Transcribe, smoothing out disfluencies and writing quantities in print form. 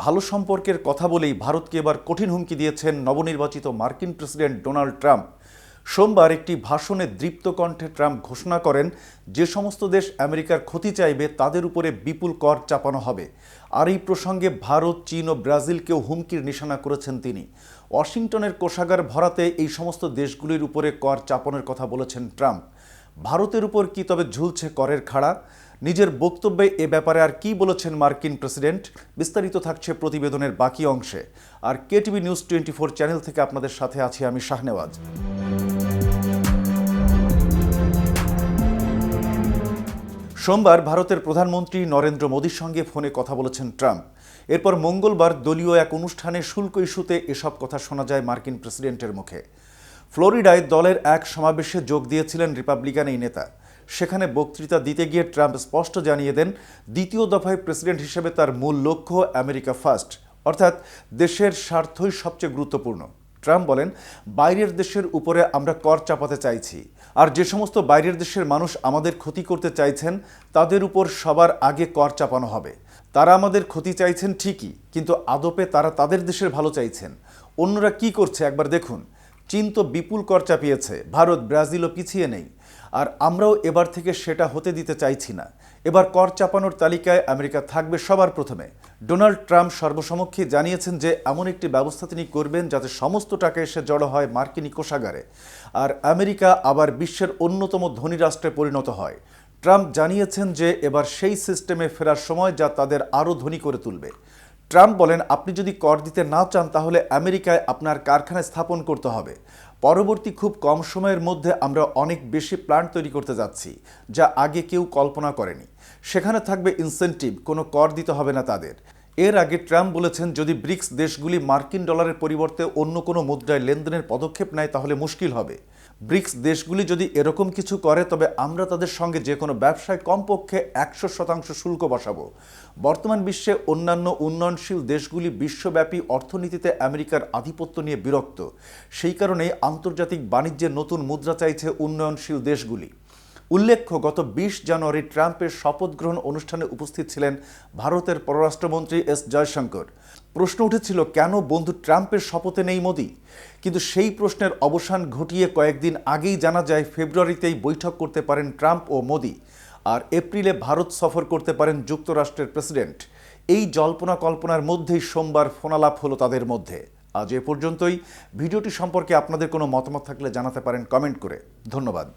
ভালো সম্পর্কের কথা বলেই ভারতকে এবার কঠিন হুমকি দিয়েছেন নবনির্বাচিত মার্কিন প্রেসিডেন্ট ডোনাল্ড ট্রাম্প। সোমবার একটি ভাষণে দৃপ্ত কণ্ঠে ট্রাম্প ঘোষণা করেন, যে সমস্ত দেশ আমেরিকার ক্ষতি চাইবে তাদের উপরে বিপুল কর চাপানো হবে। আর এই প্রসঙ্গে ভারত, চীন ও ব্রাজিলকেও হুমকির নিশানা করেছেন তিনি। ওয়াশিংটনের কোষাগার ভরাতে এই সমস্ত দেশগুলির উপরে কর চাপানোর কথা বলেছেন ট্রাম্প। ভারতের উপর কি তবে ঝুলছে করের খাড়া? নিজের বক্তব্যে এ ব্যাপারে আর কি বলেছেন মার্কিন প্রেসিডেন্ট? বিস্তারিত থাকছে প্রতিবেদনের বাকি অংশে। আর কেটিভি নিউজ 24 চ্যানেল থেকে আপনাদের সাথে আছি আমি শাহনেওয়াজ। সোমবার ভারতের প্রধানমন্ত্রী নরেন্দ্র মোদীর সঙ্গে ফোনে কথা বলেছেন ট্রাম্প। এরপর মঙ্গলবার দলীয় এক অনুষ্ঠানে শুল্ক ইস্যুতে এসব কথা শোনা যায় মার্কিন প্রেসিডেন্টের মুখে। ফ্লোরিডায় দলের এক সমাবেশে যোগ দিয়েছিলেন রিপাবলিকান এই নেতা। সেখানে বক্তৃতা দিতে গিয়ে ট্রাম্প স্পষ্ট জানিয়ে দেন, দ্বিতীয় দফায় প্রেসিডেন্ট হিসেবে তার মূল লক্ষ্য আমেরিকা ফার্স্ট, অর্থাৎ দেশের স্বার্থই সবচেয়ে গুরুত্বপূর্ণ। ট্রাম্প বলেন, বাইরের দেশের উপরে আমরা কর চাপাতে চাইছি, আর যে সমস্ত বাইরের দেশের মানুষ আমাদের ক্ষতি করতে চাইছেন তাদের উপর সবার আগে কর চাপানো হবে। তারা আমাদের ক্ষতি চাইছেন ঠিকই, কিন্তু আদপে তারা তাদের দেশের ভালো চাইছেন। অন্যরা কি করছে একবার দেখুন। চীন তো বিপুল কর চাপিয়েছে, ভারত, ব্রাজিলও পিছিয়ে নেই। আর আমরাও এবার থেকে সেটা হতে দিতে চাইছি না। এবার কর চাপানোর তালিকায় আমেরিকা থাকবে সবার প্রথমে। ডোনাল্ড ট্রাম্প সর্বসমক্ষে জানিয়েছেন যে এমন একটি ব্যবস্থা তিনি করবেন যাতে সমস্ত টাকা এসে জড়ো হয় মার্কিনী কোষাগারে, আর আমেরিকা আবার বিশ্বের অন্যতম ধনী রাষ্ট্রে পরিণত হয়। ট্রাম্প জানিয়েছেন যে এবার সেই সিস্টেমে ফেরার সময় যা তাদের আরও ধনী করে তুলবে। ট্রাম্প বলেন, আপনি যদি কর দিতে না চান তাহলে আমেরিকায় আপনার কারখানা স্থাপন করতে হবে। পরবর্তী খুব কম সময়ের মধ্যে আমরা অনেক বেশি প্ল্যান্ট তৈরি করতে যাচ্ছি, যা আগে কেউ কল্পনা করেনি। সেখানে থাকবে ইনসেন্টিভ, কোনো কর দিতে হবে না তাদের। এর আগে ট্রাম্প বলেছেন, যদি ব্রিক্স দেশগুলি মার্কিন ডলারের পরিবর্তে অন্য কোনো মুদ্রায় লেনদেনের পদক্ষেপ নেয় তাহলে মুশকিল হবে। ব্রিক্স দেশগুলি যদি এরকম কিছু করে তবে আমরা তাদের সঙ্গে যে কোনো ব্যবসায় কমপক্ষে 100% শুল্ক বসাবো। বর্তমান বিশ্বে অন্যান্য উন্নয়নশীল দেশগুলি বিশ্বব্যাপী অর্থনীতিতে আমেরিকার আধিপত্য নিয়ে বিরক্ত। সেই কারণেই আন্তর্জাতিক বাণিজ্যের নতুন মুদ্রা চাইছে উন্নয়নশীল দেশগুলি। উল্লেখ্য, গত 20 জানুয়ারি ট্রাম্পের শপথ গ্রহণ অনুষ্ঠানে উপস্থিত ছিলেন ভারতের পররাষ্ট্রমন্ত্রী এস জয়শঙ্কর। প্রশ্ন উঠেছিল, কেন বন্ধু ট্রাম্পের শপথে নেই মোদি? কিন্তু সেই প্রশ্নের অবসান ঘটিয়ে কয়েকদিন আগেই জানা যায় ফেব্রুয়ারিতেই বৈঠক করতে পারেন ট্রাম্প ও মোদি, আর এপ্রিলে ভারত সফর করতে পারেন যুক্তরাষ্ট্রের প্রেসিডেন্ট। এই জল্পনা কল্পনার মধ্যেই সোমবার ফোনালাপ হলো তাদের মধ্যে। আজ এ পর্যন্তই। ভিডিওটি সম্পর্কে আপনাদের কোনো মতামত থাকলে জানাতে পারেন কমেন্ট করে। ধন্যবাদ।